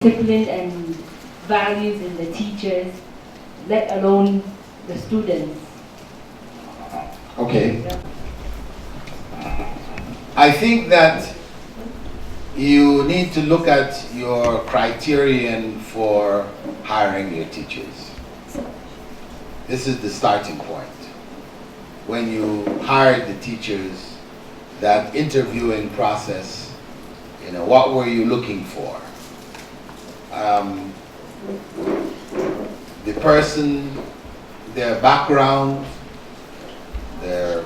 discipline and values in the teachers, let alone the students. Okay. I think that you need to look at your criterion for hiring your teachers. This is the starting point. When you hired the teachers, that interviewing process, what were you looking for? The person, their background, their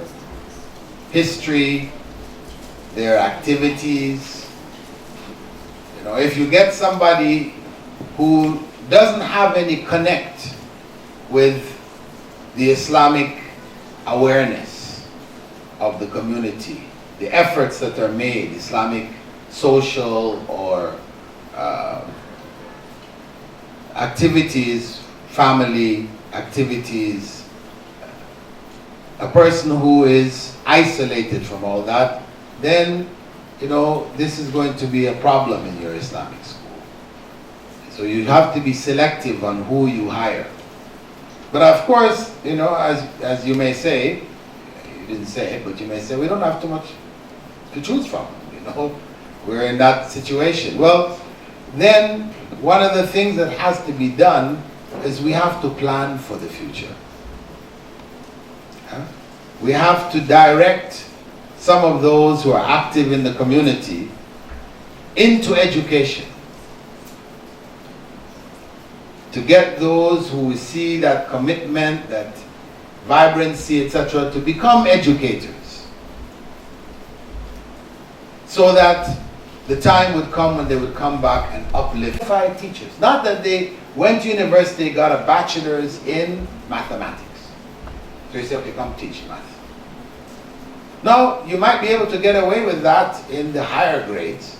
history, their activities. If you get somebody who doesn't have any connect with the Islamic awareness of the community, the efforts that are made, Islamic social or activities, family activities, a person who is isolated from all that, then this is going to be a problem in your Islamic school. So you have to be selective on who you hire. But of course, as you may say, you didn't say it, but you may say, we don't have too much to choose from. We're in that situation. Well, then one of the things that has to be done is we have to plan for the future. We have to direct some of those who are active in the community into education. To get those who see that commitment, that vibrancy, etc., to become educators. So that the time would come when they would come back and uplift qualified teachers. Not that they went to university, got a bachelor's in mathematics. So you say, okay, come teach math. Now, you might be able to get away with that in the higher grades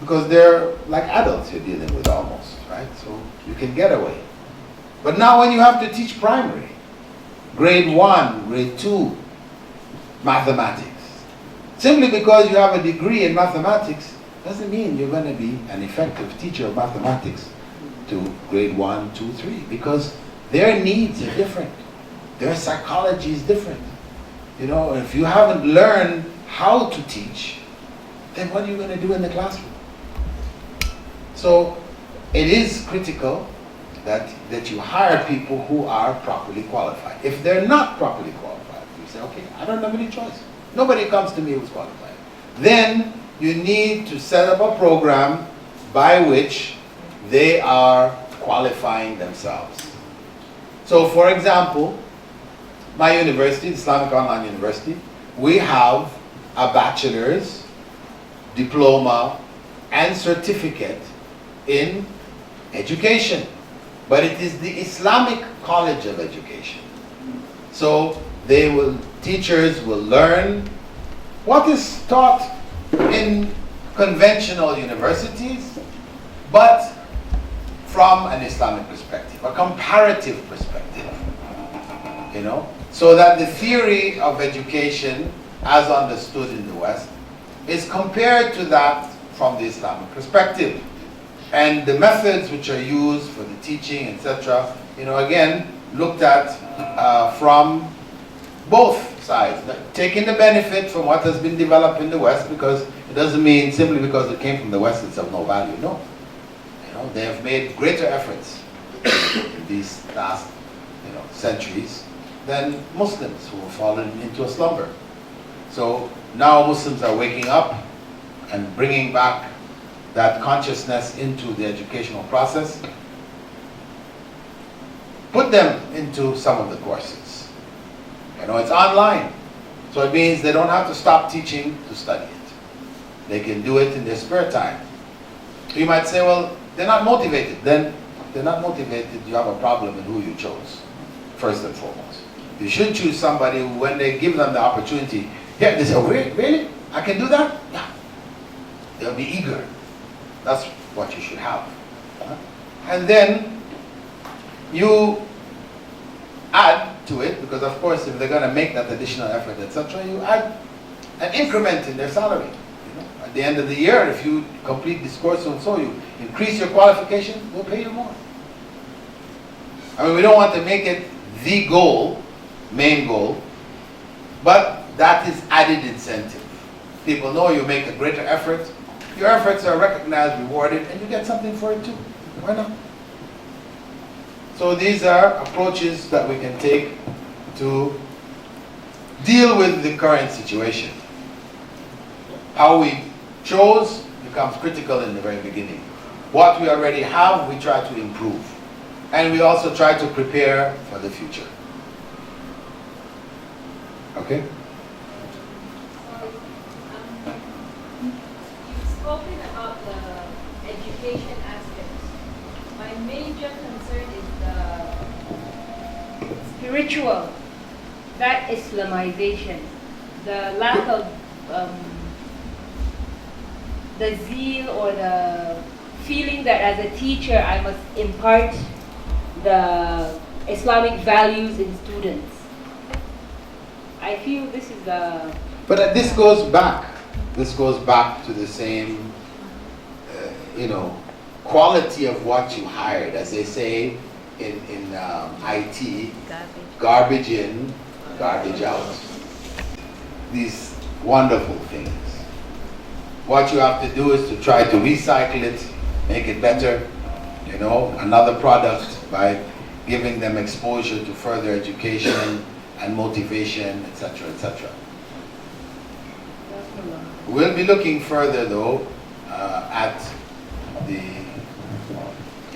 because they're like adults you're dealing with almost, right? So you can get away. But now when you have to teach primary, grade 1, grade 2, mathematics, simply because you have a degree in mathematics doesn't mean you're going to be an effective teacher of mathematics to grade 1, 2, 3, because their needs are different. Their psychology is different. If you haven't learned how to teach, then what are you going to do in the classroom? So it is critical that you hire people who are properly qualified. If they're not properly qualified, you say, okay, I don't have any choice. Nobody comes to me who's qualified. Then you need to set up a program by which they are qualifying themselves. So for example, my university, Islamic Online University, we have a bachelor's, diploma, and certificate in education. But it is the Islamic College of Education. So teachers will learn what is taught in conventional universities, but from an Islamic perspective, a comparative perspective, so that the theory of education, as understood in the West, is compared to that from the Islamic perspective. And the methods which are used for the teaching, etc., again, looked at from both sides, taking the benefit from what has been developed in the West, because it doesn't mean simply because it came from the West it's of no value. No. They have made greater efforts in these last centuries than Muslims who have fallen into a slumber. So now Muslims are waking up and bringing back that consciousness into the educational process. Put them into some of the courses. It's online. So it means they don't have to stop teaching to study it. They can do it in their spare time. You might say, well, they're not motivated. Then they're not motivated, you have a problem in who you chose, first and foremost. You should choose somebody who, when they give them the opportunity, they say, really? I can do that? Yeah. They'll be eager. That's what you should have. And then you add to it, because of course if they're going to make that additional effort, etc., you add an increment in their salary, At the end of the year, if you complete this course and so you increase your qualification, we'll pay you more. I mean, we don't want to make it the goal, main goal, but that is added incentive. People know you make a greater effort, your efforts are recognized, rewarded, and you get something for it too. Why not? So these are approaches that we can take to deal with the current situation. How we chose becomes critical in the very beginning. What we already have, we try to improve. And we also try to prepare for the future. Okay? You've spoken about the education aspect. My major concern is the Spiritual, that Islamization, the lack of the zeal or the feeling that as a teacher I must impart the Islamic values in students. I feel this is the... But this goes back. This goes back to the same, quality of what you hired. As they say in IT, garbage in, garbage out. These wonderful things. What you have to do is to try to recycle it, make it better, another product by giving them exposure to further education and motivation, etc., etc. We'll be looking further, though, at the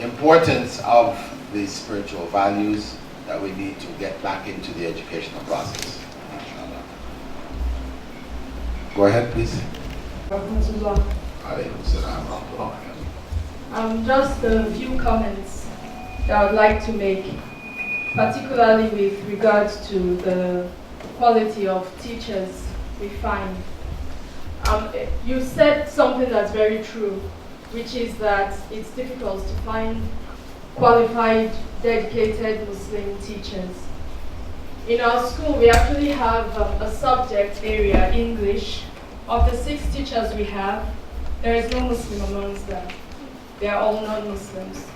importance of these spiritual values that we need to get back into the educational process. Go ahead, please. Just a few comments that I would like to make, particularly with regards to the quality of teachers we find. You said something that's very true, which is that it's difficult to find qualified, dedicated Muslim teachers. In our school, we actually have a subject area, English. Of the 6 teachers we have, there is no Muslim amongst them. They are all non-Muslims.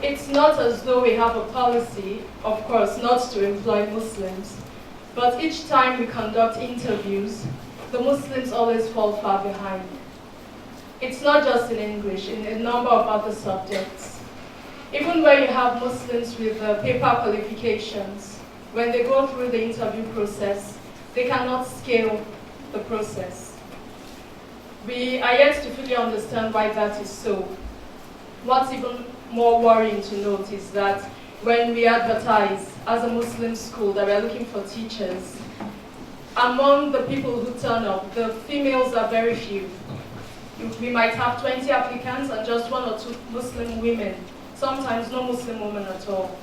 It's not as though we have a policy, of course, not to employ Muslims, but each time we conduct interviews, the Muslims always fall far behind. It's not just in English, in a number of other subjects. Even where you have Muslims with paper qualifications, when they go through the interview process, they cannot scale the process. We are yet to fully understand why that is so. What's even more worrying to note is that when we advertise as a Muslim school that we are looking for teachers, among the people who turn up, the females are very few. We might have 20 applicants and just 1 or 2 Muslim women, sometimes no Muslim women at all.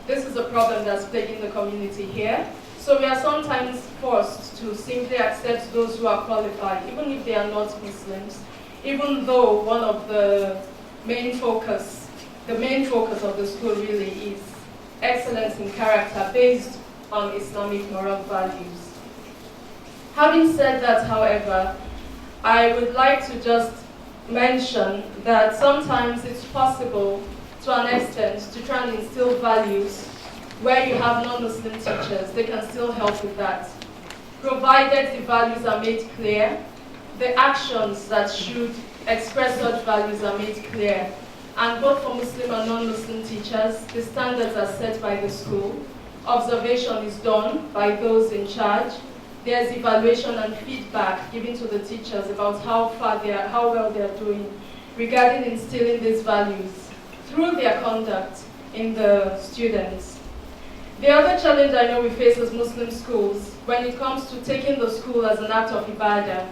This is a problem that's plaguing the community here. So we are sometimes forced to simply accept those who are qualified, even if they are not Muslims, even though one of the main focus of the school really is excellence in character based on Islamic moral values. Having said that, however, I would like to just mention that sometimes it's possible to an extent to try and instill values where you have non-Muslim teachers. They can still help with that. Provided the values are made clear, the actions that should express such values are made clear. And both for Muslim and non-Muslim teachers, the standards are set by the school. Observation is done by those in charge. There's evaluation and feedback given to the teachers about how well they are doing regarding instilling these values through their conduct in the students. The other challenge I know we face as Muslim schools, when it comes to taking the school as an act of ibadah,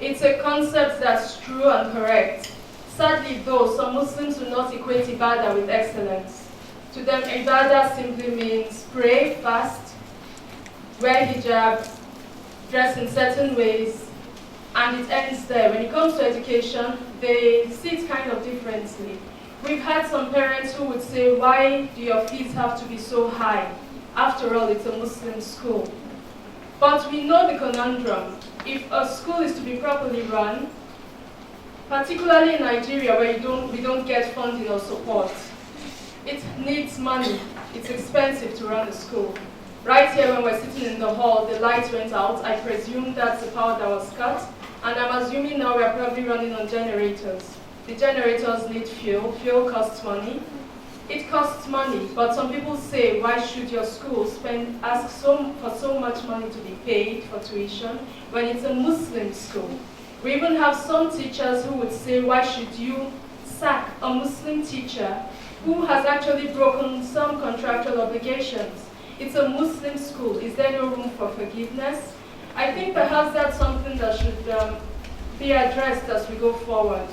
it's a concept that's true and correct. Sadly though, some Muslims do not equate ibadah with excellence. To them, ibadah simply means pray, fast, wear hijab, dress in certain ways, and it ends there. When it comes to education, they see it kind of differently. We've had some parents who would say, why do your fees have to be so high? After all, it's a Muslim school. But we know the conundrum. If a school is to be properly run, particularly in Nigeria where we don't get funding or support. It needs money. It's expensive to run a school. Right here when we're sitting in the hall, the lights went out. I presume that's the power that was cut. And I'm assuming now we're probably running on generators. The generators need fuel. Fuel costs money. It costs money, but some people say, why should your school ask for so much money to be paid for tuition when it's a Muslim school? We even have some teachers who would say, why should you sack a Muslim teacher who has actually broken some contractual obligations? It's a Muslim school. Is there no room for forgiveness? I think perhaps that's something that should be addressed as we go forward.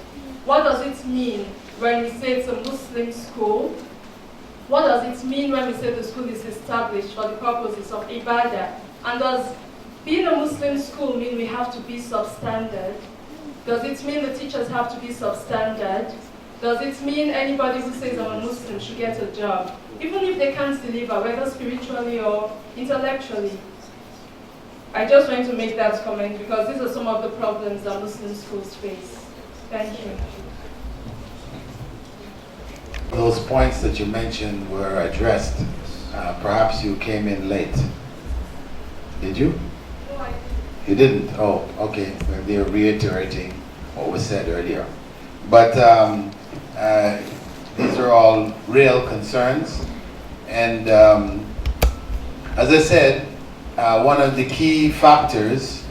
What does it mean when we say it's a Muslim school? What does it mean when we say the school is established for the purposes of ibadah? And does being a Muslim school mean we have to be substandard? Does it mean the teachers have to be substandard? Does it mean anybody who says I'm a Muslim should get a job, even if they can't deliver, whether spiritually or intellectually? I just want to make that comment because these are some of the problems that Muslim schools face. Thank you. Those points that you mentioned were addressed. Perhaps you came in late. Did you? No, I didn't. You didn't? Oh, okay. They're reiterating what was said earlier. But these are all real concerns. And as I said, one of the key factors,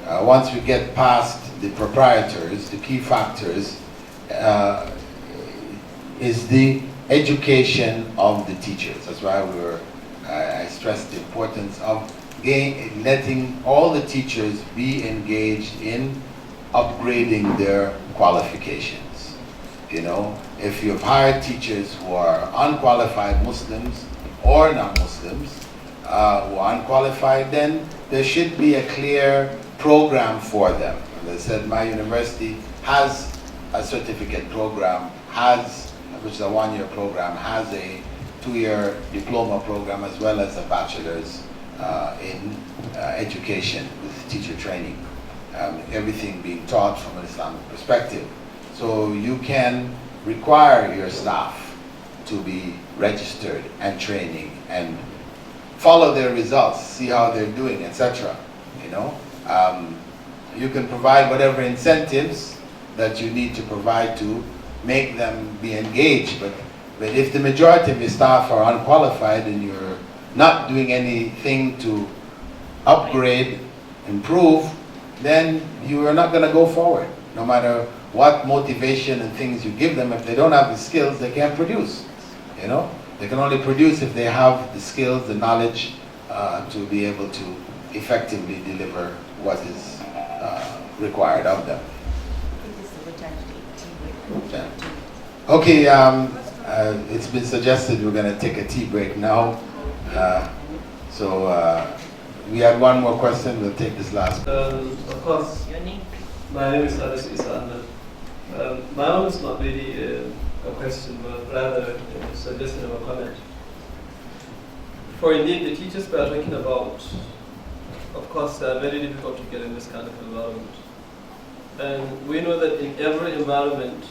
once we get past the proprietors, the key factors is the education of the teachers. That's why I stressed the importance of letting all the teachers be engaged in upgrading their qualifications. You know, if you've hired teachers who are unqualified Muslims or non-Muslims, who are unqualified, then there should be a clear program for them. As I said, my university has a certificate program, which is a one-year program, has a two-year diploma program as well as a bachelor's in education with teacher training. Everything being taught from an Islamic perspective. So you can require your staff to be registered and training and follow their results, see how they're doing, etc. You know, you can provide whatever incentives that you need to provide to make them be engaged. But if the majority of your staff are unqualified and you're not doing anything to upgrade, improve, then you are not going to go forward. No matter what motivation and things you give them, if they don't have the skills, they can't produce. You know, they can only produce if they have the skills, the knowledge to be able to effectively deliver what is required of them. Yeah. Okay, it's been suggested we're going to take a tea break now. We had one more question. We'll take this last. Of course, my name is Aris Isa. My own is not really a question, but rather a suggestion of a comment. For indeed, the teachers we are talking about, of course, they are very difficult to get in this kind of environment. And we know that in every environment,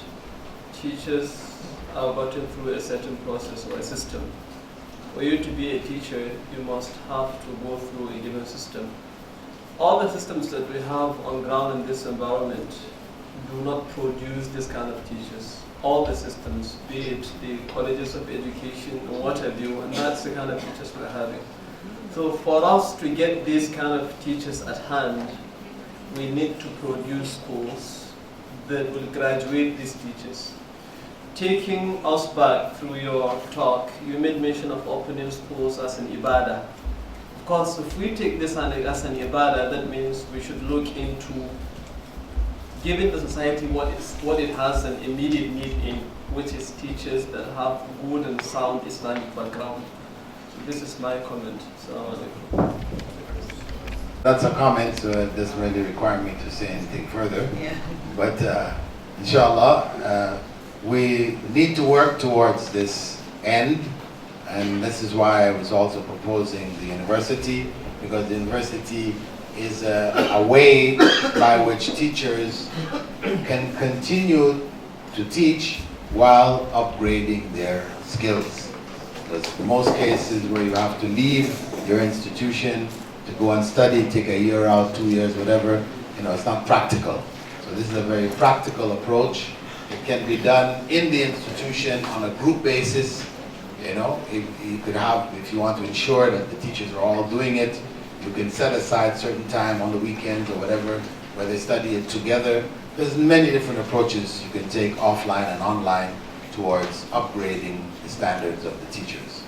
teachers are gotten through a certain process or a system. For you to be a teacher, you must have to go through a given system. All the systems that we have on ground in this environment do not produce this kind of teachers. All the systems, be it the colleges of education or what have you, and that's the kind of teachers we're having. So for us to get these kind of teachers at hand, we need to produce schools that will graduate these teachers. Taking us back through your talk, you made mention of opening schools as an ibadah. Of course, if we take this as an ibadah, that means we should look into giving the society what it has an immediate need in, which is teachers that have good and sound Islamic background. So this is my comment. That's a comment, so it doesn't really require me to say anything further. Yeah. But inshallah, we need to work towards this end, and this is why I was also proposing the university, because the university is a way by which teachers can continue to teach while upgrading their skills. Because in most cases where you have to leave your institution to go and study, take a year out, 2 years, whatever, it's not practical. So this is a very practical approach. It can be done in the institution on a group basis. You could have, if you want to ensure that the teachers are all doing it, you can set aside certain time on the weekends or whatever, where they study it together. There's many different approaches you can take offline and online towards upgrading the standards of the teachers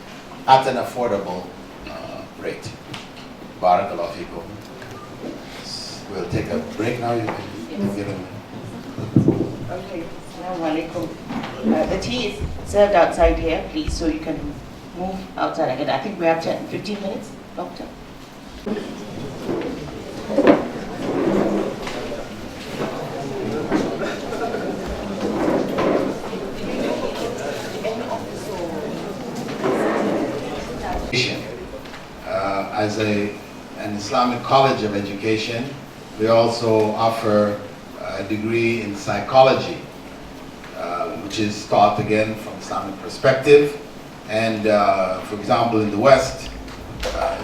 at an affordable rate. Barakallahu feekum. We'll take a break now. You can get them. Okay, Assalamu alaikum. The tea is served outside here, please, so you can move outside again. I think we have 15 minutes, Doctor. As an Islamic College of Education, we also offer a degree in psychology, which is taught again from Islamic perspective. And for example, in the West,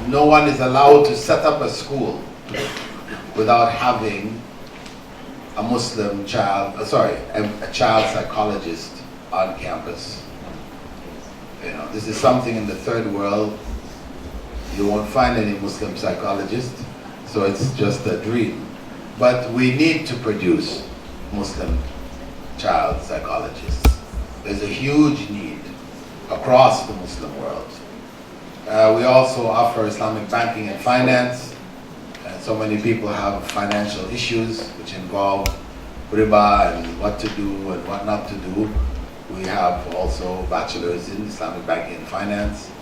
no one is allowed to set up a school without having a Muslim child, a child psychologist on campus. This is something in the third world. You won't find any Muslim psychologist, so it's just a dream. But we need to produce Muslim child psychologists. There's a huge need across the Muslim world. We also offer Islamic banking and finance. So many people have financial issues which involve riba and what to do and what not to do. We have also bachelors in Islamic banking and finance.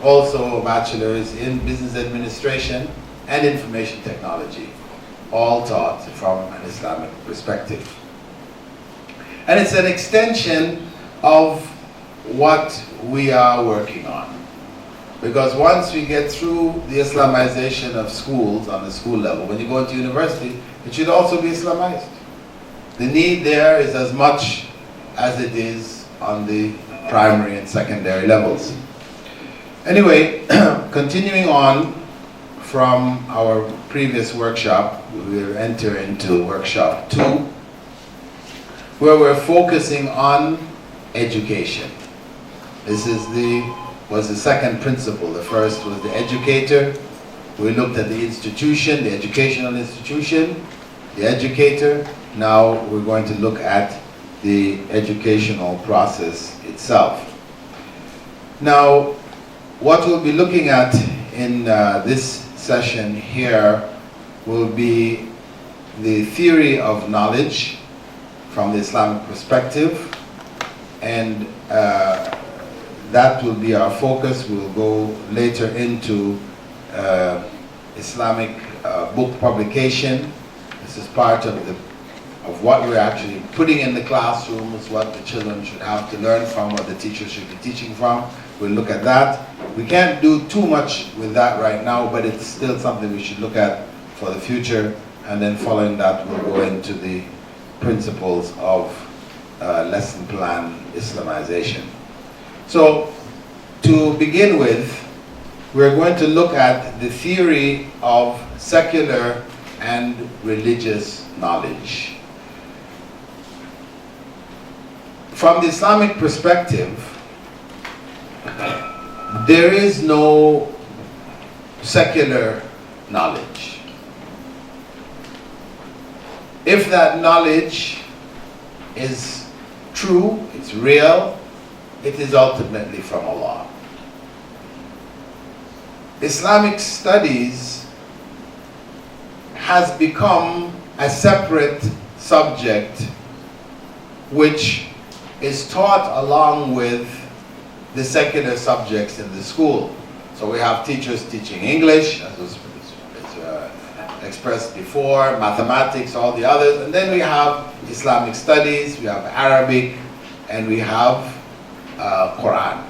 Also bachelors in business administration and information technology, all taught from an Islamic perspective. And it's an extension of what we are working on. Because once we get through the Islamization of schools on the school level, when you go into university, it should also be Islamized. The need there is as much as it is on the primary and secondary levels. Anyway, continuing on from our previous workshop, we will enter into workshop 2, where we're focusing on education. This was the second principle. The first was the educator. We looked at the institution, the educational institution, the educator. Now we're going to look at the educational process itself. Now, what we'll be looking at in this session here will be the theory of knowledge from the Islamic perspective, and that will be our focus. We'll go later into Islamic book publication. This is part of what we're actually putting in the classrooms, what the children should have to learn from, what the teachers should be teaching from. We'll look at that. We can't do too much with that right now, but it's still something we should look at for the future. And then following that, we'll go into the principles of lesson plan Islamization. So, to begin with, we're going to look at the theory of secular and religious knowledge. From the Islamic perspective, there is no secular knowledge. If that knowledge is true, it's real, it is ultimately from Allah. Islamic studies has become a separate subject which is taught along with the secular subjects in the school. So we have teachers teaching English, as was expressed before, mathematics, all the others, and then we have Islamic studies, we have Arabic, and we have Quran.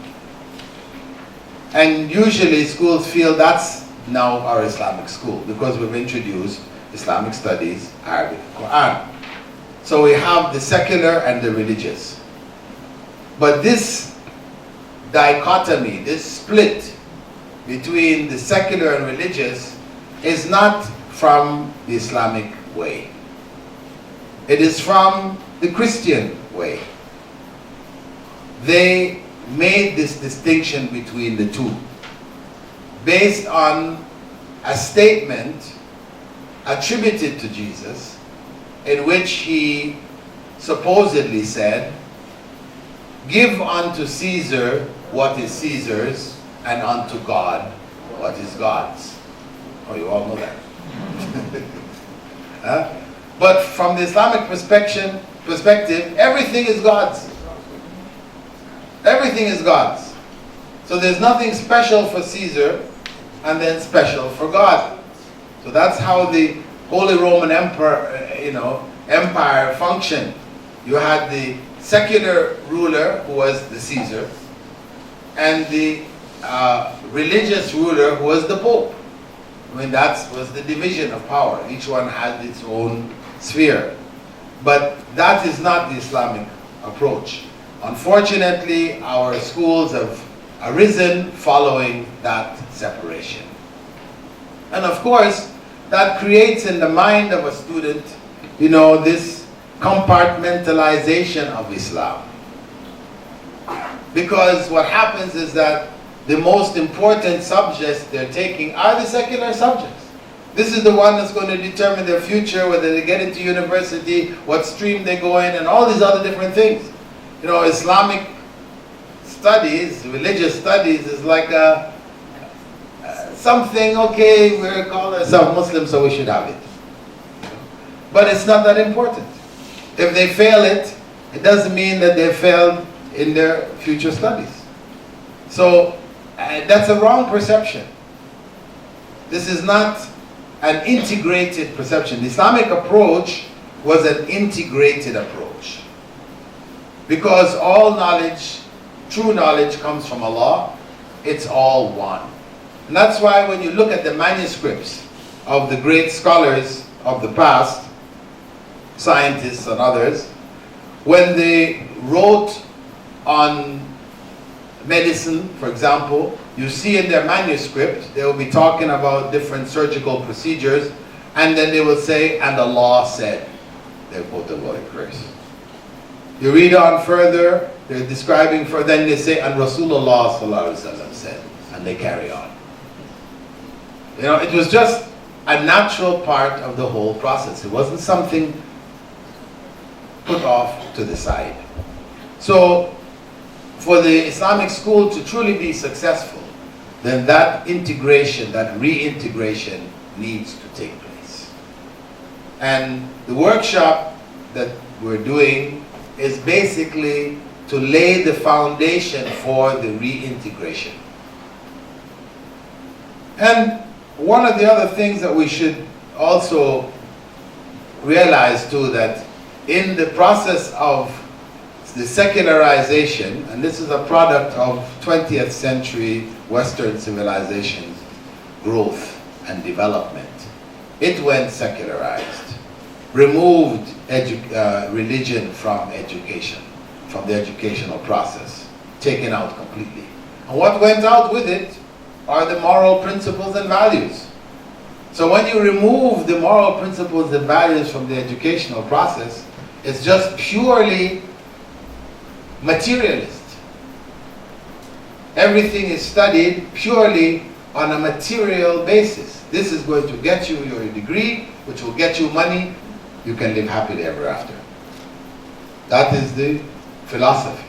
And usually schools feel that's now our Islamic school because we've introduced Islamic studies, Arabic, Quran. So we have the secular and the religious. But this dichotomy, this split between the secular and religious is not from the Islamic way. It is from the Christian way. They made this distinction between the two based on a statement attributed to Jesus in which he supposedly said, "Give unto Caesar what is Caesar's, and unto God what is God's." Oh, you all know that. Huh? But from the Islamic perspective, everything is God's. Everything is God's. So there's nothing special for Caesar and then special for God. So that's how the Holy Roman Empire functioned. You had the secular ruler, who was the Caesar, and the religious ruler, who was the Pope. I mean, that was the division of power. Each one had its own sphere. But that is not the Islamic approach. Unfortunately, our schools have arisen following that separation. And of course, that creates in the mind of a student, this compartmentalization of Islam. Because what happens is that the most important subjects they're taking are the secular subjects. This is the one that's going to determine their future, whether they get into university, what stream they go in, and all these other different things. Islamic studies, religious studies is like something, okay, we're called ourselves Muslims, so we should have it. But it's not that important. If they fail it, it doesn't mean that they failed in their future studies. So that's a wrong perception. This is not an integrated perception. The Islamic approach was an integrated approach. Because all knowledge, true knowledge, comes from Allah, it's all one. And that's why when you look at the manuscripts of the great scholars of the past, scientists and others, when they wrote on medicine, for example, you see in their manuscript, they will be talking about different surgical procedures, and then they will say, "and Allah said." They quote the word verse. You read on further, they're describing further, then they say, "and Rasulullah sallallahu alaihi wasallam said," and they carry on. It was just a natural part of the whole process. It wasn't something put off to the side. So, for the Islamic school to truly be successful, then that integration, that reintegration needs to take place. And the workshop that we're doing is basically to lay the foundation for the reintegration. And one of the other things that we should also realize too, that in the process of the secularization, and this is a product of 20th century Western civilization's growth and development, it went secularized, removed religion from education, from the educational process, taken out completely. And what went out with it are the moral principles and values. So when you remove the moral principles and values from the educational process, it's just purely materialist. Everything is studied purely on a material basis. This is going to get you your degree, which will get you money. You can live happily ever after. That is the philosophy.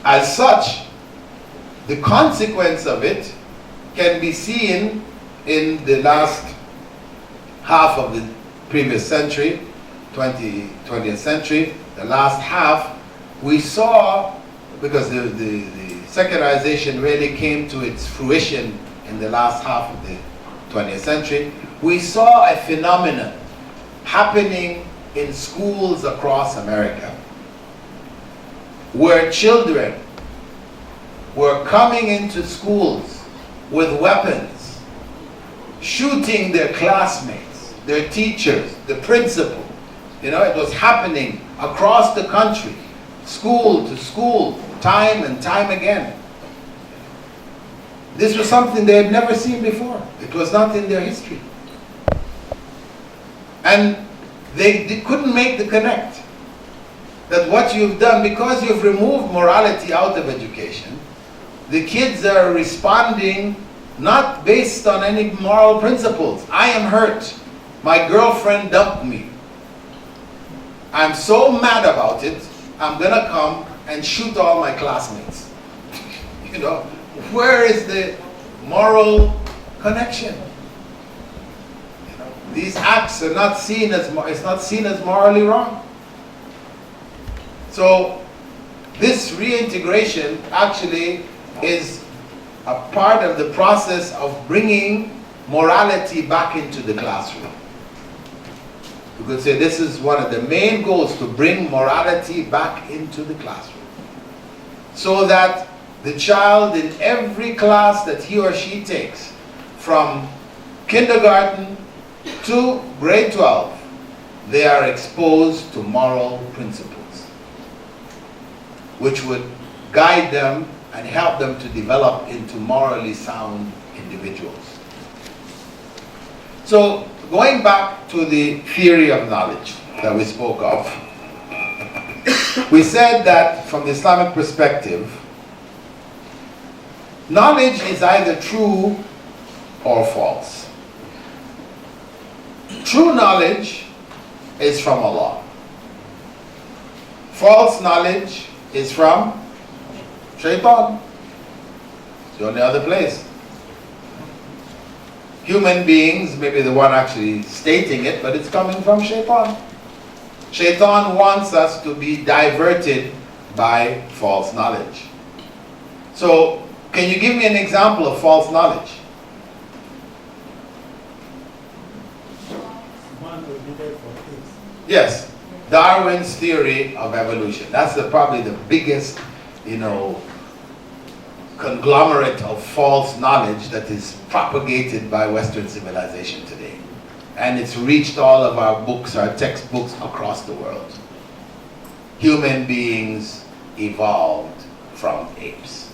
As such, the consequence of it can be seen in the last half of the previous century, 20th century, the last half. We saw, because the secularization really came to its fruition in the last half of the 20th century, we saw a phenomenon happening in schools across America where children were coming into schools with weapons, shooting their classmates, their teachers, the principal, You know, it was happening across the country, school to school, time and time again. This was something they had never seen before. It was not in their history. And they couldn't make the connect that what you've done, because you've removed morality out of education, the kids are responding not based on any moral principles. I am hurt. My girlfriend dumped me. I'm so mad about it, I'm gonna come and shoot all my classmates. You know, where is the moral connection? You know, these acts are not seen as, it's not seen as morally wrong. So this reintegration actually is a part of the process of bringing morality back into the classroom. You could say this is one of the main goals, to bring morality back into the classroom, so that the child in every class that he or she takes, from kindergarten to grade 12, they are exposed to moral principles, which would guide them and help them to develop into morally sound individuals. So, going back to the theory of knowledge that we spoke of, we said that from the Islamic perspective, knowledge is either true or false. True knowledge is from Allah. False knowledge is from Shaitan. It's the only other place. Human beings may be the one actually stating it, but it's coming from Shaitan. Shaitan wants us to be diverted by false knowledge. So, can you give me an example of false knowledge? Yes, Darwin's theory of evolution. That's probably the biggest, conglomerate of false knowledge that is propagated by Western civilization today. And it's reached all of our books, our textbooks across the world. Human beings evolved from apes,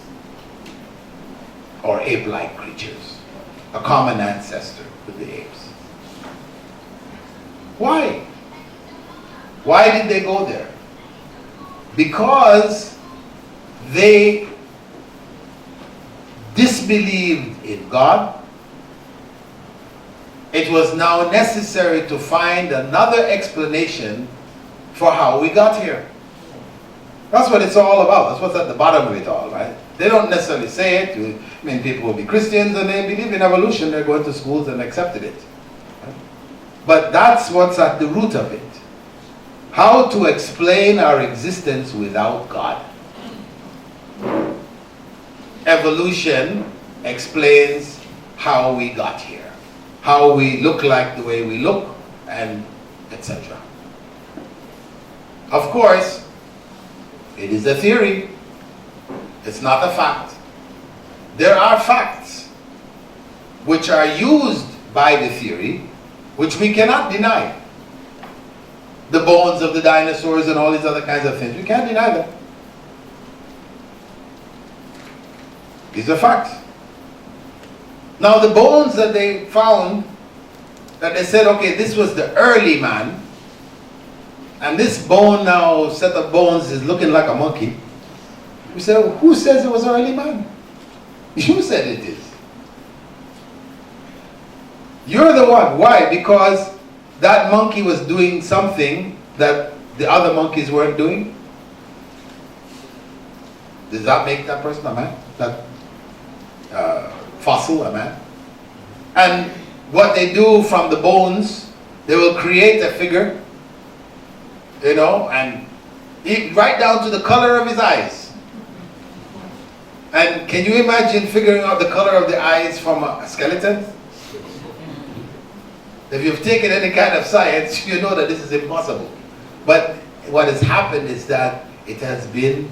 or ape-like creatures, a common ancestor with the apes. Why? Why did they go there? Because they disbelieved in God. It was now necessary to find another explanation for how we got here. That's what it's all about. That's what's at the bottom of it all, right? They don't necessarily say it. I mean, people will be Christians and they believe in evolution. They're going to schools and accepted it. But that's what's at the root of it. How to explain our existence without God. Evolution explains how we got here, how we look like the way we look, and etc. Of course, it is a theory. It's not a fact. There are facts which are used by the theory, which we cannot deny. The bones of the dinosaurs and all these other kinds of things, we can't deny them. These are facts. Now the bones that they found, that they said, okay, this was the early man, and this bone now, set of bones, is looking like a monkey. We said, who says it was early man? You said it is. You're the one. Why? Because that monkey was doing something that the other monkeys weren't doing. Does that make that person a man? That fossil a man? And what they do from the bones, they will create a figure, and right down to the color of his eyes. And can you imagine figuring out the color of the eyes from a skeleton? If you've taken any kind of science, you know that this is impossible. But what has happened is that it has been,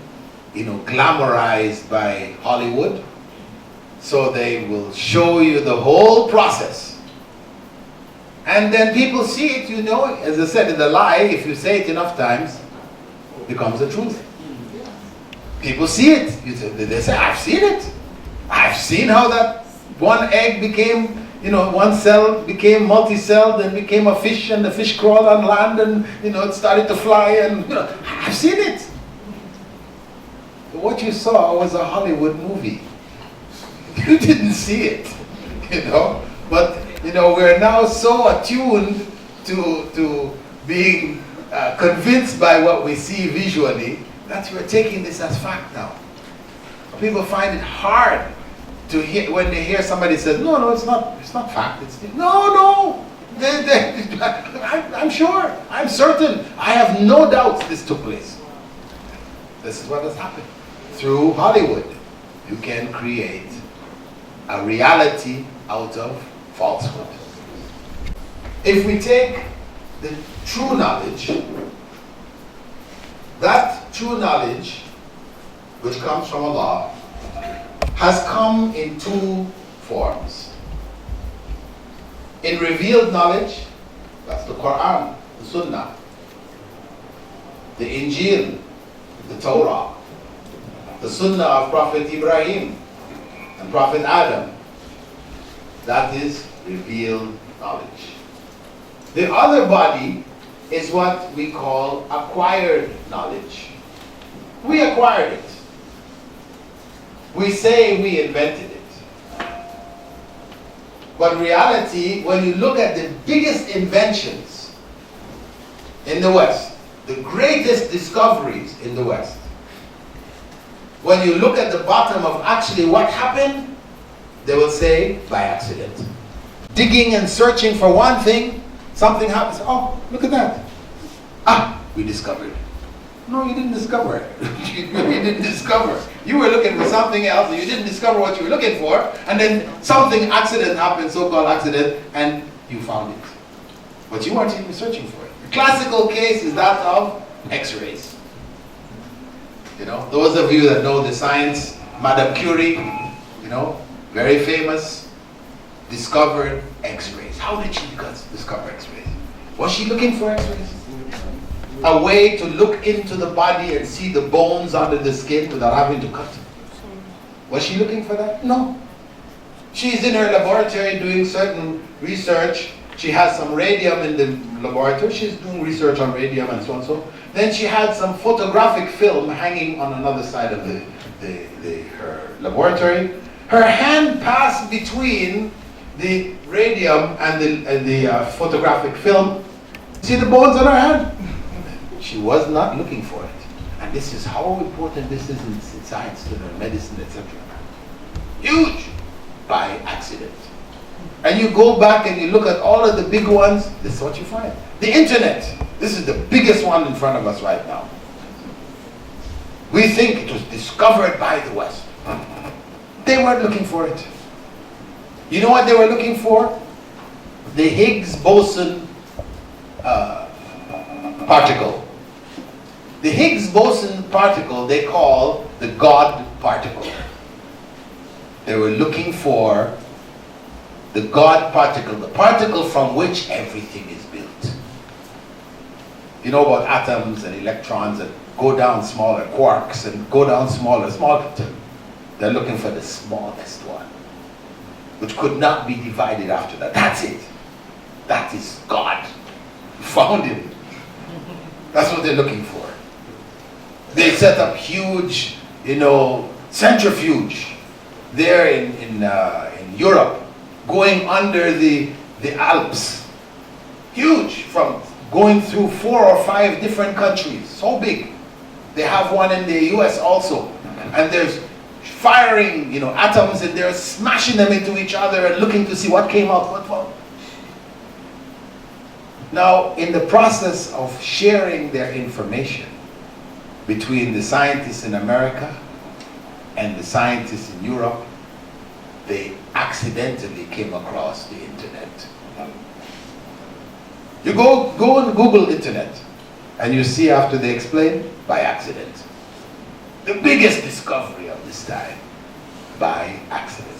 glamorized by Hollywood. So they will show you the whole process. And then people see it, you know, as I said, in the lie, if you say it enough times, it becomes the truth. People see it. They say, I've seen it. I've seen how that one egg became, you know, one cell became multi-celled and became a fish, and the fish crawled on land and, you know, it started to fly, and, you know, I've seen it. What you saw was a Hollywood movie. You didn't see it, you know. But, you know, we're now so attuned to being convinced by what we see visually that we're taking this as fact now. People find it hard to hear when they hear somebody says, no, it's not fact. No. I'm sure, I'm certain, I have no doubts this took place. This is what has happened. Through Hollywood, you can create a reality out of falsehood. If we take the true knowledge, that true knowledge, which comes from Allah, has come in two forms. In revealed knowledge, that's the Quran, the Sunnah, the Injil, the Torah, the Sunnah of Prophet Ibrahim and Prophet Adam. That is revealed knowledge. The other body is what we call acquired knowledge. We acquired it. We say we invented it. But reality, when you look at the biggest inventions in the West, the greatest discoveries in the West, when you look at the bottom of actually what happened, they will say by accident. Digging and searching for one thing, something happens. Oh, look at that. Ah, we discovered. No, you didn't discover it. You didn't discover. You were looking for something else, and you didn't discover what you were looking for, and then accident happened, so-called accident, and you found it. But you weren't even searching for it. The classical case is that of X-rays. You know, those of you that know the science, Madame Curie, you know, very famous, discovered X-rays. How did she discover X-rays? Was she looking for X-rays? A way to look into the body and see the bones under the skin without having to cut. Was she looking for that? No. She's in her laboratory doing certain research. She has some radium in the laboratory. She's doing research on radium and so on and so. Then she had some photographic film hanging on another side of her laboratory. Her hand passed between the radium and the photographic film. See the bones on her hand? She was not looking for it. And this is how important this is in science, in medicine, etc. Huge! By accident. And you go back and you look at all of the big ones, this is what you find. The internet, this is the biggest one in front of us right now. We think it was discovered by the West. They weren't looking for it. You know what they were looking for? The Higgs boson particle. The Higgs boson particle they call the God particle. They were looking for the God particle, the particle from which everything is built. You know about atoms and electrons that go down smaller, quarks, and go down smaller. They're looking for the smallest one, which could not be divided after that. That's it. That is God. Found him. That's what they're looking for. They set up huge, centrifuge there in Europe, going under the Alps. Huge, from going through 4 or 5 different countries. So big. They have one in the US also. And there's firing, atoms, and they're smashing them into each other and looking to see what came out. Now, in the process of sharing their information between the scientists in America and the scientists in Europe, they accidentally came across the internet. You go and Google internet, and you see after they explain, by accident. The biggest discovery of this time, by accident.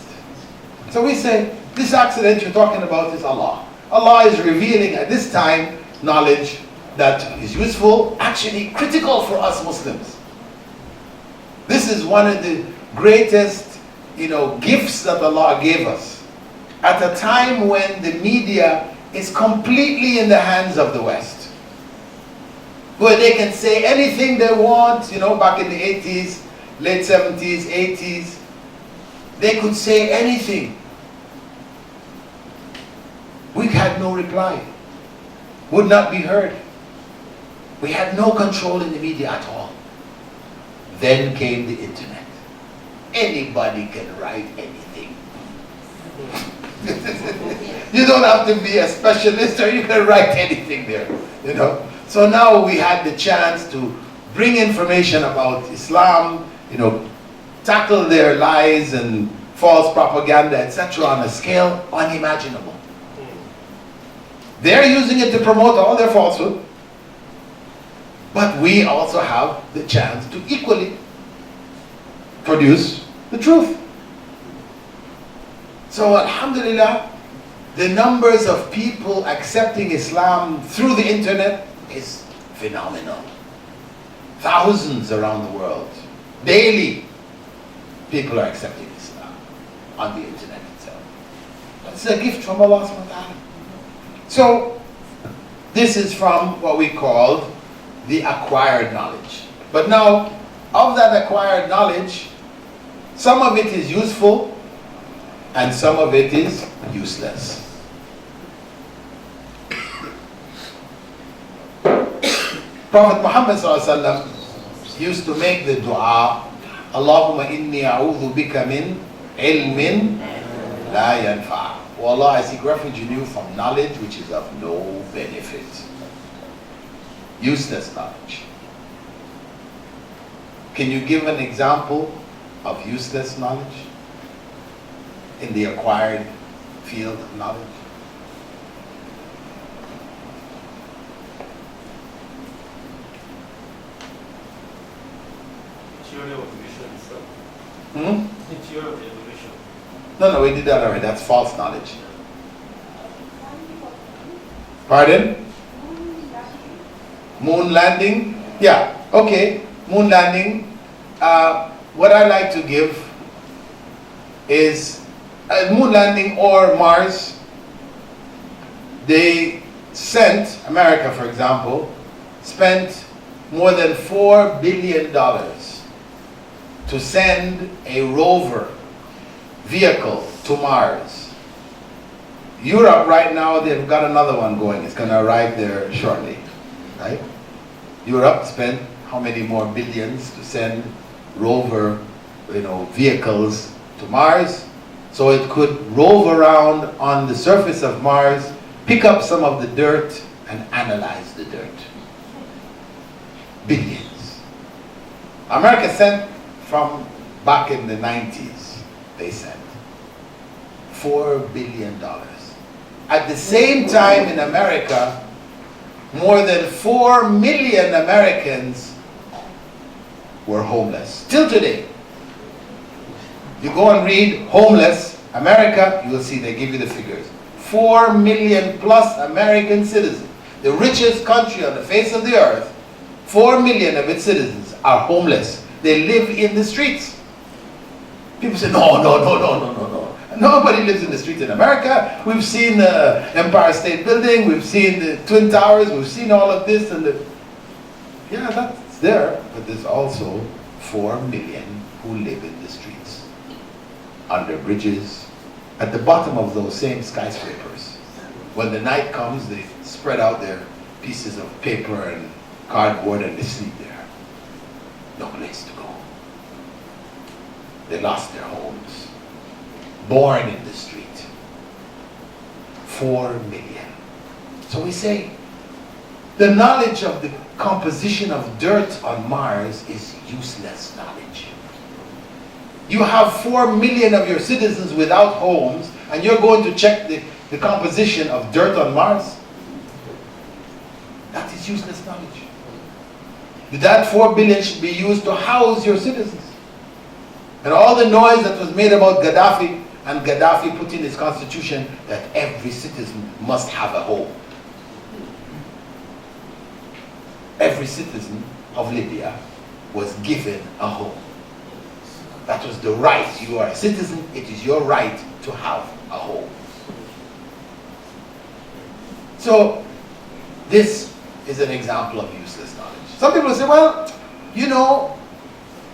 So we say, this accident you're talking about is Allah. Allah is revealing at this time knowledge that is useful, actually critical for us Muslims. This is one of the greatest, gifts that Allah gave us at a time when the media is completely in the hands of the West, where they can say anything they want. Back in the 80s, late 70s, 80s, they could say anything. We had no reply, would not be heard. We had no control in the media at all. Then came the internet. Anybody can write anything. You don't have to be a specialist, or you can write anything there. So now we had the chance to bring information about Islam, tackle their lies and false propaganda, etc., on a scale unimaginable. They're using it to promote all their falsehood, but we also have the chance to equally produce the truth. So alhamdulillah, the numbers of people accepting Islam through the internet is phenomenal. Thousands around the world. Daily, people are accepting Islam on the internet itself. That's a gift from Allah subhanahu wa ta'ala. So, this is from what we call the acquired knowledge. But now, of that acquired knowledge, some of it is useful and some of it is useless. Prophet Muhammad ﷺ used to make the dua, Allahumma inni a'udhu bika min ilmin la yanfa'. Oh Allah, I seek refuge in you from knowledge which is of no benefit. Useless knowledge. Can you give an example of useless knowledge in the acquired field of knowledge? Theory of evolution itself. Hmm? Theory of evolution. No, we did that already. That's false knowledge. Pardon? Moon landing? Yeah, okay. Moon landing. What I like to give is moon landing or Mars. They sent, America for example, spent more than $4 billion to send a rover vehicle to Mars. Europe right now, they've got another one going. It's going to arrive there shortly, right? Europe spent how many more billions to send rover, vehicles to Mars, so it could rove around on the surface of Mars, pick up some of the dirt and analyze the dirt. Billions. America sent from back in the 90s, they sent $4 billion. At the same time in America, more than 4 million Americans were homeless. Till today. You go and read homeless America, you will see they give you the figures. 4 million plus American citizens. The richest country on the face of the earth, 4 million of its citizens are homeless. They live in the streets. People say, no. Nobody lives in the streets in America. We've seen the Empire State Building, we've seen the Twin Towers, we've seen all of this yeah, that's there, but there's also 4 million who live in the streets, under bridges, at the bottom of those same skyscrapers. When the night comes, they spread out their pieces of paper and cardboard and they sleep there. No place to go. They lost their homes. Born in the street. 4 million. So we say, the knowledge of the composition of dirt on Mars is useless knowledge. You have 4 million of your citizens without homes, and you're going to check the composition of dirt on Mars? That is useless knowledge. That 4 billion should be used to house your citizens. And all the noise that was made about Gaddafi and Gaddafi put in his constitution that every citizen must have a home. Every citizen of Libya was given a home. That was the right. You are a citizen, it is your right to have a home. So, this is an example of useless knowledge. Some people say, well, you know,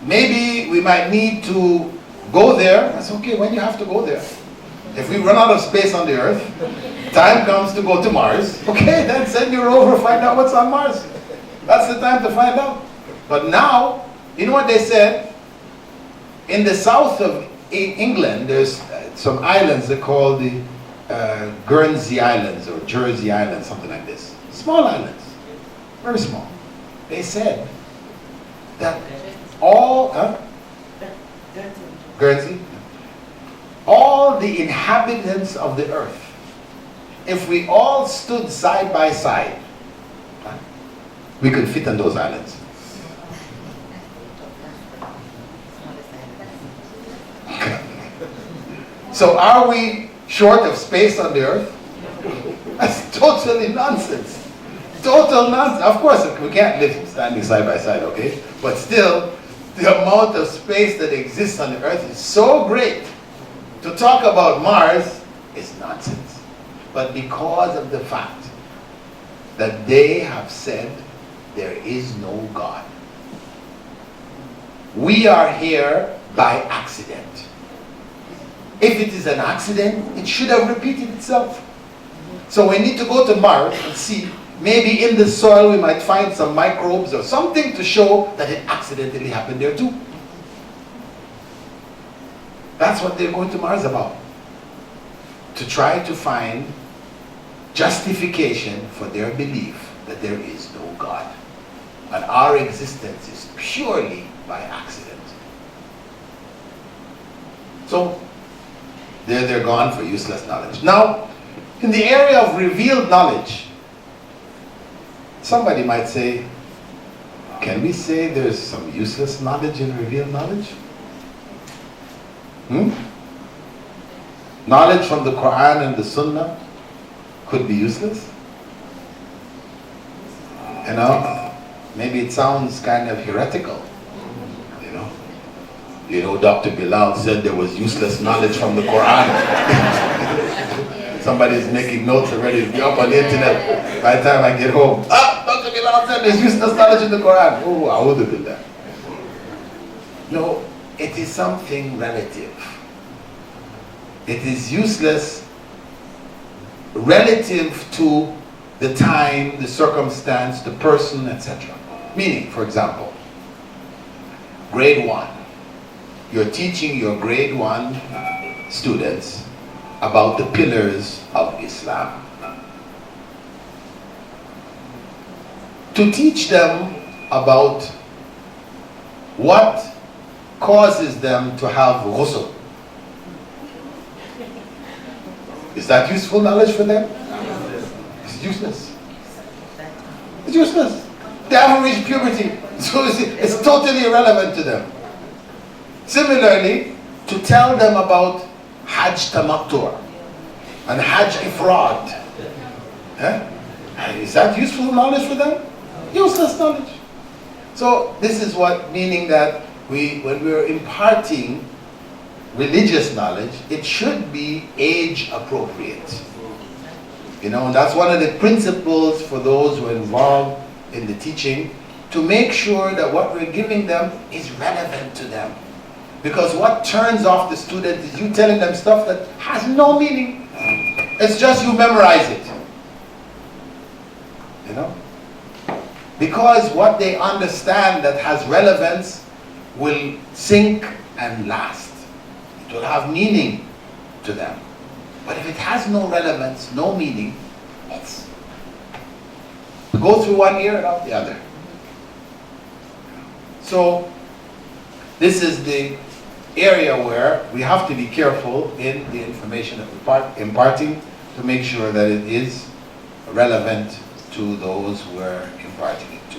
maybe we might need to go there. That's okay, when you have to go there. If we run out of space on the Earth, time comes to go to Mars, okay, then send your rover, find out what's on Mars. That's the time to find out. But now, you know what they said? In the south of England, there's some islands they call the Guernsey Islands or Jersey Islands, something like this. Small islands, very small. They said that all, Guernsey, all the inhabitants of the earth, if we all stood side by side, we could fit on those islands. So are we short of space on the earth? That's totally nonsense. Total nonsense. Of course, we can't live standing side by side, okay? But still, the amount of space that exists on the earth is so great. To talk about Mars is nonsense. But because of the fact that they have said there is no God, we are here by accident. If it is an accident, it should have repeated itself. So we need to go to Mars and see, maybe in the soil we might find some microbes or something to show that it accidentally happened there too. That's what they're going to Mars about. To try to find justification for their belief that there is no God. And our existence is purely by accident. So, they're gone for useless knowledge. Now, in the area of revealed knowledge, somebody might say, can we say there's some useless knowledge in revealed knowledge? Knowledge from the Quran and the Sunnah could be useless? You know, maybe it sounds kind of heretical. You know, Dr. Bilal said there was useless knowledge from the Quran. Somebody's making notes already. It'll be up on the internet by the time I get home. Dr. Bilal said there's useless knowledge in the Quran. Oh, I would have done that. No, it is something relative. It is useless relative to the time, the circumstance, the person, etc. Meaning, for example, grade 1. You're teaching your grade 1 students about the pillars of Islam. To teach them about what causes them to have ghusl. Is that useful knowledge for them? It's useless. It's useless. They haven't reached puberty, so it's totally irrelevant to them. Similarly, to tell them about Hajj Tamattu and Hajj Ifrad. Is that useful knowledge for them? Useless knowledge. So this is what, meaning that when we're imparting religious knowledge, it should be age appropriate. You know, and that's one of the principles for those who are involved in the teaching, to make sure that what we're giving them is relevant to them. Because what turns off the student is you telling them stuff that has no meaning. It's just you memorize it. You know? Because what they understand that has relevance will sink and last. It will have meaning to them. But if it has no relevance, no meaning, it's go through one ear and out the other. So this is the area where we have to be careful in the information that we're imparting to make sure that it is relevant to those we're imparting it to.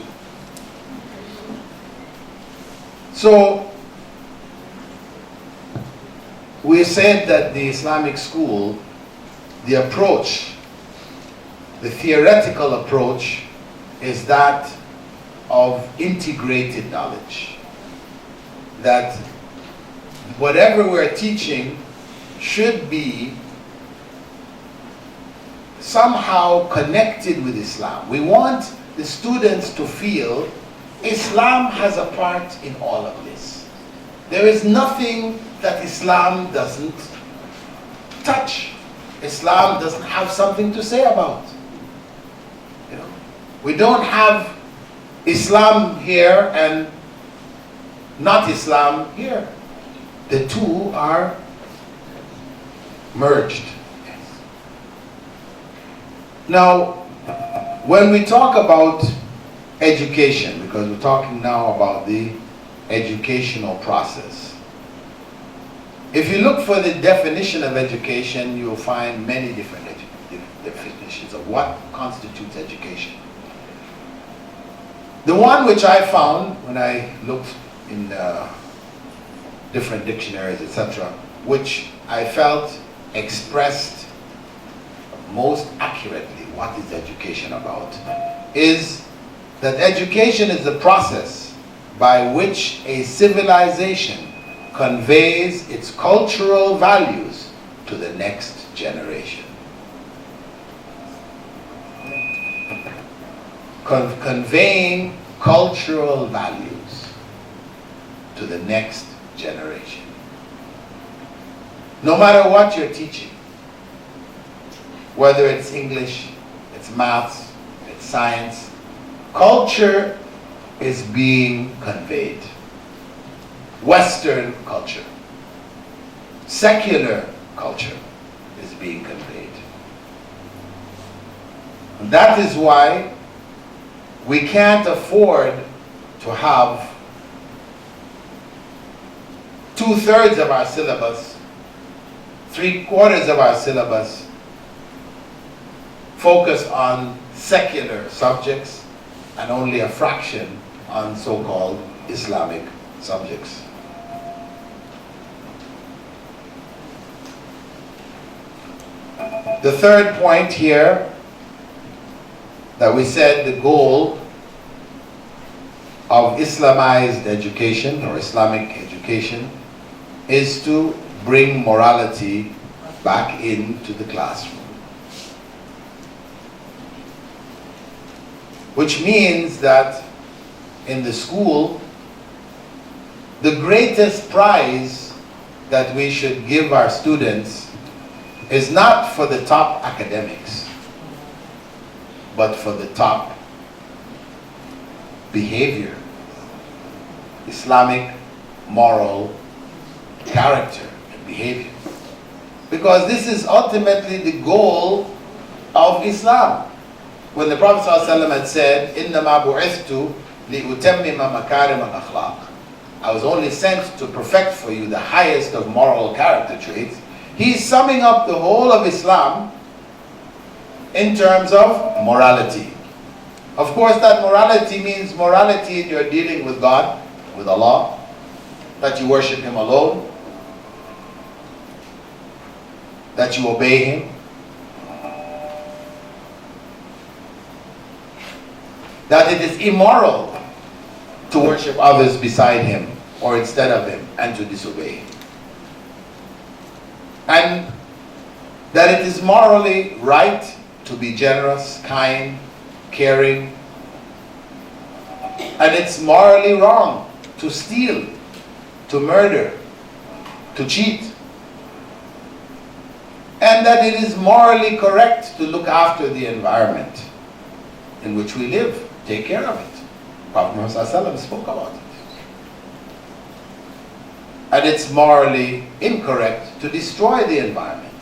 So we said that the Islamic school, the approach, the theoretical approach, is that of integrated knowledge. That whatever we're teaching should be somehow connected with Islam. We want the students to feel Islam has a part in all of this. There is nothing that Islam doesn't touch. Islam doesn't have something to say about. You know, we don't have Islam here and not Islam here. The two are merged. Now, when we talk about education, because we're talking now about the educational process, if you look for the definition of education, you'll find many different definitions of what constitutes education. The one which I found when I looked in different dictionaries, etc., which I felt expressed most accurately what is education about, is that education is the process by which a civilization conveys its cultural values to the next generation. Conveying cultural values to the next generation. No matter what you're teaching, whether it's English, it's maths, it's science, culture is being conveyed. Western culture, secular culture is being conveyed. And that is why we can't afford to have 2/3 of our syllabus, 3/4 of our syllabus focus on secular subjects and only a fraction on so-called Islamic subjects. The third point here that we said the goal of Islamized education or Islamic education is to bring morality back into the classroom. Which means that in the school, the greatest prize that we should give our students is not for the top academics, but for the top behavior, Islamic moral character and behavior. Because this is ultimately the goal of Islam. When the Prophet ﷺ had said, إِنَّمَا بُعِثْتُ لِأُتَمِّمَ مَكَارِمَ الْأَخْلَاقِ, I was only sent to perfect for you the highest of moral character traits. He's summing up the whole of Islam in terms of morality. Of course, that morality means morality in your dealing with God, with Allah, that you worship Him alone, that you obey Him, that it is immoral to worship others beside Him or instead of Him and to disobey Him. And that it is morally right to be generous, kind, caring, and it's morally wrong to steal, to murder, to cheat, and that it is morally correct to look after the environment in which we live, take care of it. Prophet Muhammad ﷺ spoke about it. And it's morally incorrect to destroy the environment,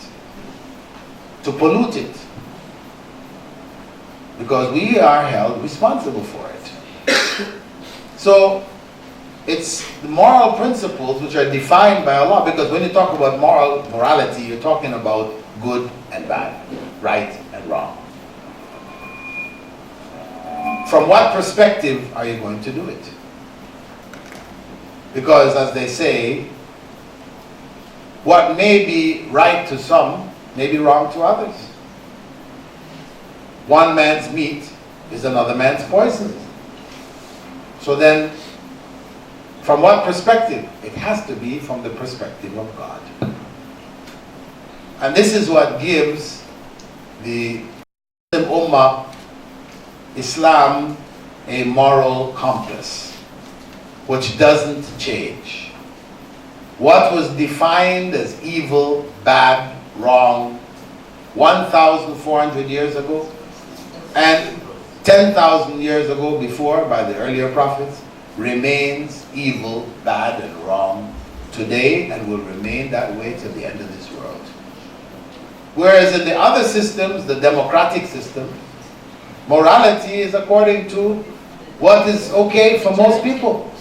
to pollute it, because we are held responsible for it. So it's the moral principles which are defined by Allah, because when you talk about morality, you're talking about good and bad, right and wrong. From what perspective are you going to do it? Because as they say, what may be right to some may be wrong to others. One man's meat is another man's poison. So then, from what perspective? It has to be from the perspective of God. And this is what gives the Ummah, Islam, a moral compass, which doesn't change. What was defined as evil, bad, wrong 1,400 years ago and 10,000 years ago before by the earlier prophets remains evil, bad, and wrong today and will remain that way till the end of this world. Whereas in the other systems, the democratic system, morality is according to what is okay for most people.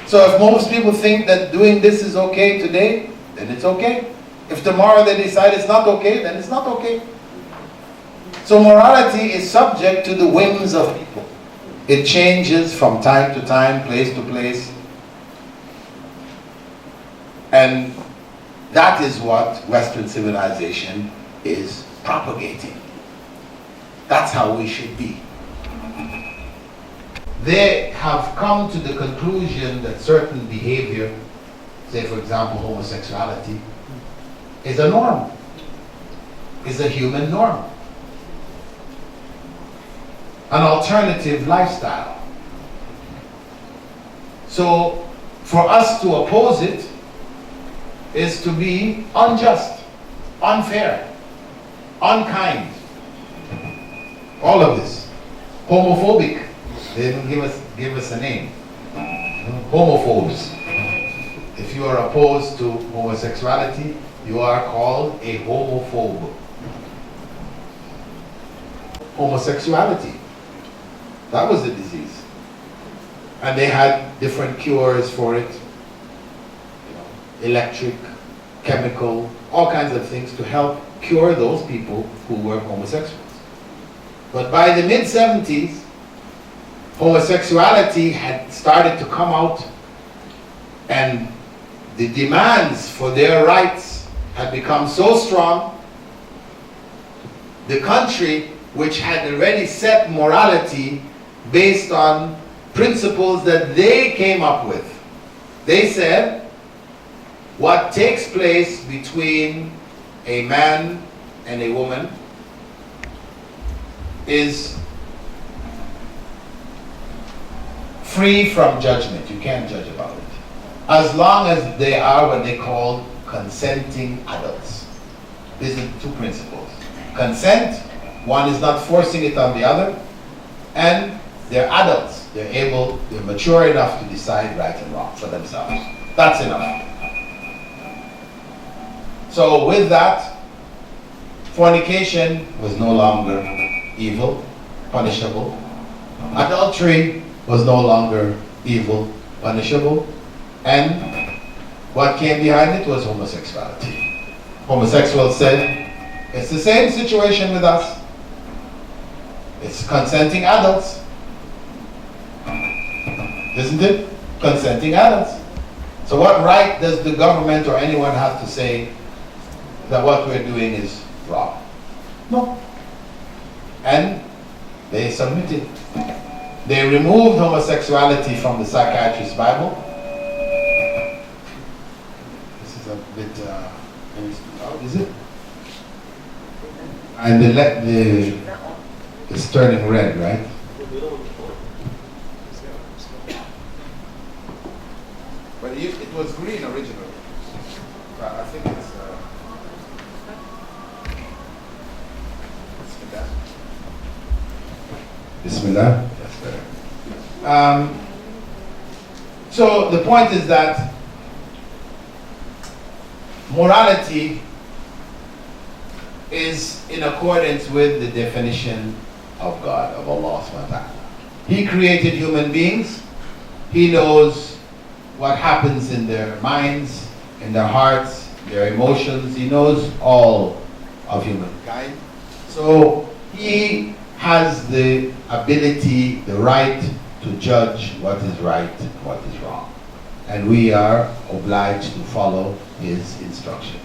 So if most people think that doing this is okay today, then it's okay. If tomorrow they decide it's not okay, then it's not okay. So morality is subject to the whims of people. It changes from time to time, place to place. And that is what Western civilization is propagating. That's how we should be. They have come to the conclusion that certain behavior, say for example homosexuality, is a norm, is a human norm, an alternative lifestyle. So for us to oppose it is to be unjust, unfair, unkind. All of this. Homophobic. They didn't give us a name. Homophobes. If you are opposed to homosexuality, you are called a homophobe. Homosexuality. That was the disease. And they had different cures for it. Electric, chemical, all kinds of things to help cure those people who were homosexuals. But by the mid-70s, homosexuality had started to come out and the demands for their rights had become so strong. The country, which had already set morality based on principles that they came up with, they said, what takes place between a man and a woman is free from judgment. You can't judge about it. As long as they are what they call consenting adults. These are two principles. Consent, one is not forcing it on the other, and they're adults. They're mature enough to decide right and wrong for themselves. That's enough. So with that, fornication was no longer evil, punishable. Adultery was no longer evil, punishable. And what came behind it was homosexuality. Homosexuals said, it's the same situation with us. It's consenting adults. Isn't it? Consenting adults. So what right does the government or anyone have to say that what we're doing is wrong? No. And they submitted. They removed homosexuality from the psychiatrist's Bible. This is a bit, is it? And it's turning red, right? But it was green originally. But I think it's Bismillah. That's better. So the point is that morality is in accordance with the definition of God, of Allah subhanahu wa ta'ala. He created human beings. He knows what happens in their minds, in their hearts, their emotions. He knows all of humankind. So He has the ability, the right to judge what is right and what is wrong. and we are obliged to follow his instructions.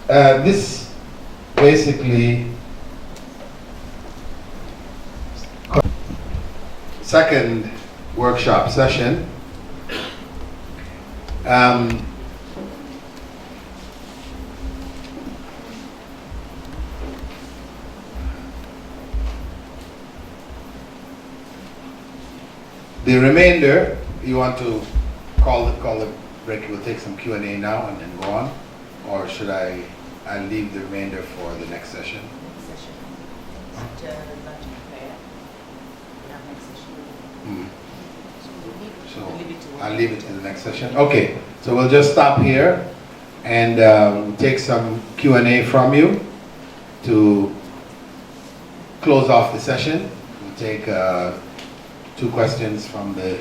This basically second workshop session. The remainder, you want to call the break? We'll take some Q&A now and then go on, or should I'll leave the remainder for the next session? Next session. After lunch and prayer, we have next session. So we'll leave it to I'll leave it to the next session. Okay, so we'll just stop here and we'll take some Q&A from you to close off the session. We'll take 2 questions from the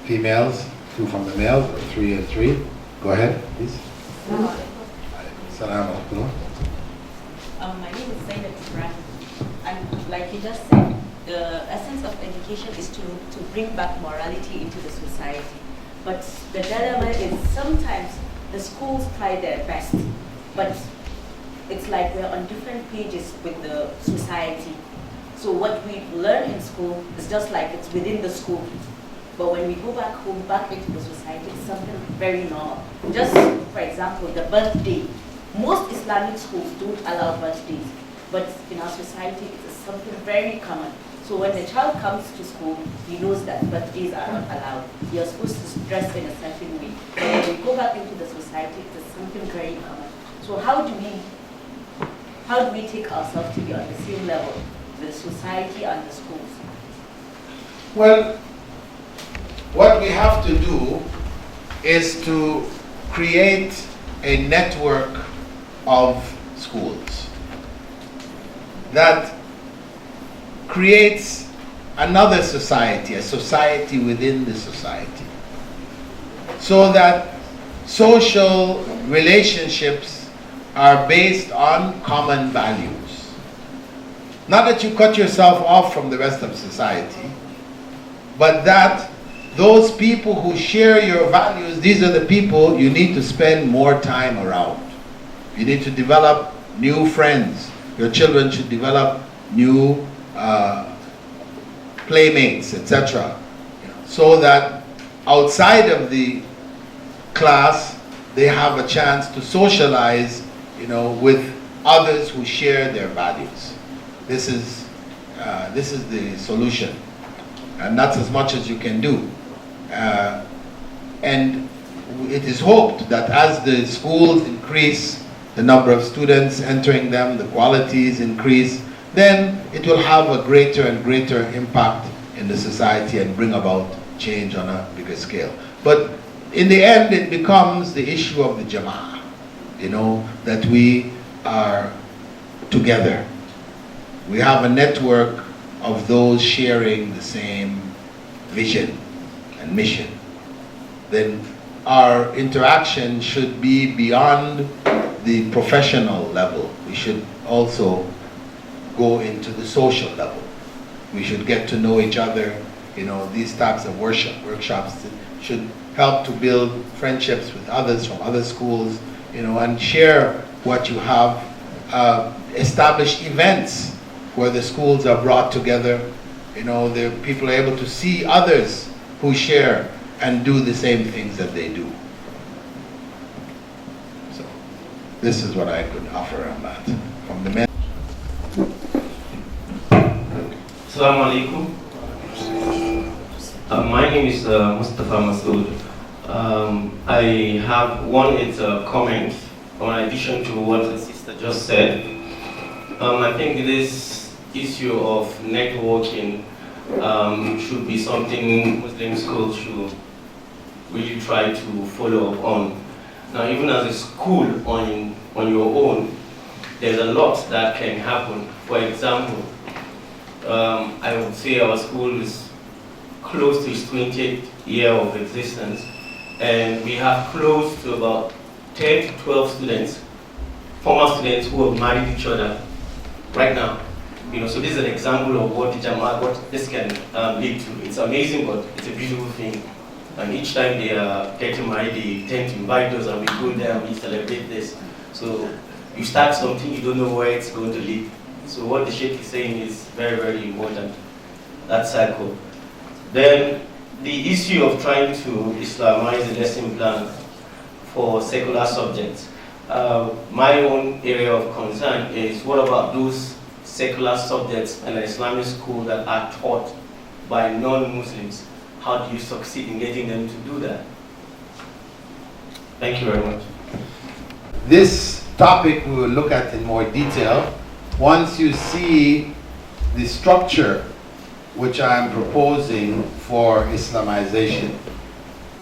females, 2 from the males, or 3 and 3. Go ahead, please. Assalamu alaikum. My name is Zainab Ibrahim, and like you just said, the essence of education is to bring back morality into the society. But the dilemma is sometimes the schools try their best, but it's like we're on different pages with the society. So what we learn in school is just like it's within the school. But when we go back home, back into the society, it's something very normal. Just for example, the birthday. Most Islamic schools don't allow birthdays, but in our society, it is something very common. So when the child comes to school, he knows that birthdays are not allowed. You're supposed to dress in a certain way. But when we go back into the society, it is something very common. So how do we take ourselves to be on the same level with the society and the schools? Well, what we have to do is to create a network of schools that creates another society, a society within the society, so that social relationships are based on common values. Not that you cut yourself off from the rest of society, but that those people who share your values, these are the people you need to spend more time around. You need to develop new friends. Your children should develop new playmates, etc. So that outside of the class, they have a chance to socialize, with others who share their values. This is the solution, and that's as much as you can do. And it is hoped that as the schools increase, the number of students entering them, the qualities increase, then it will have a greater and greater impact in the society and bring about change on a bigger scale. But in the end, it becomes the issue of the jama'ah, that we are together. We have a network of those sharing the same vision and mission. Then our interaction should be beyond the professional level. We should also go into the social level. We should get to know each other. These types of workshops should help to build friendships with others from other schools, and share what you have. Establish events where the schools are brought together. The people are able to see others who share and do the same things that they do. So this is what I could offer on that from the men. Assalamu alaikum. My name is Mustafa Masood. I have a comment in addition to what the sister just said. I think this issue of networking should be something Muslim schools should really try to follow up on. Now, even as a school on your own, there's a lot that can happen. For example, I would say our school is close to its 20th year of existence, and we have close to about 10 to 12 students, former students who have married each other. right now. So this is an example of what what this can lead to. It's amazing, but it's a beautiful thing. And each time they are getting married, they tend to invite us, and we go there and we celebrate this. So you start something, you don't know where it's going to lead. So what the Sheikh is saying is very, very important, that cycle. Then the issue of trying to Islamize the lesson plan for secular subjects. My own area of concern is, what about those secular subjects in an Islamic school that are taught by non-Muslims? How do you succeed in getting them to do that? Thank you very much. This topic we will look at in more detail once you see the structure which I am proposing for Islamization.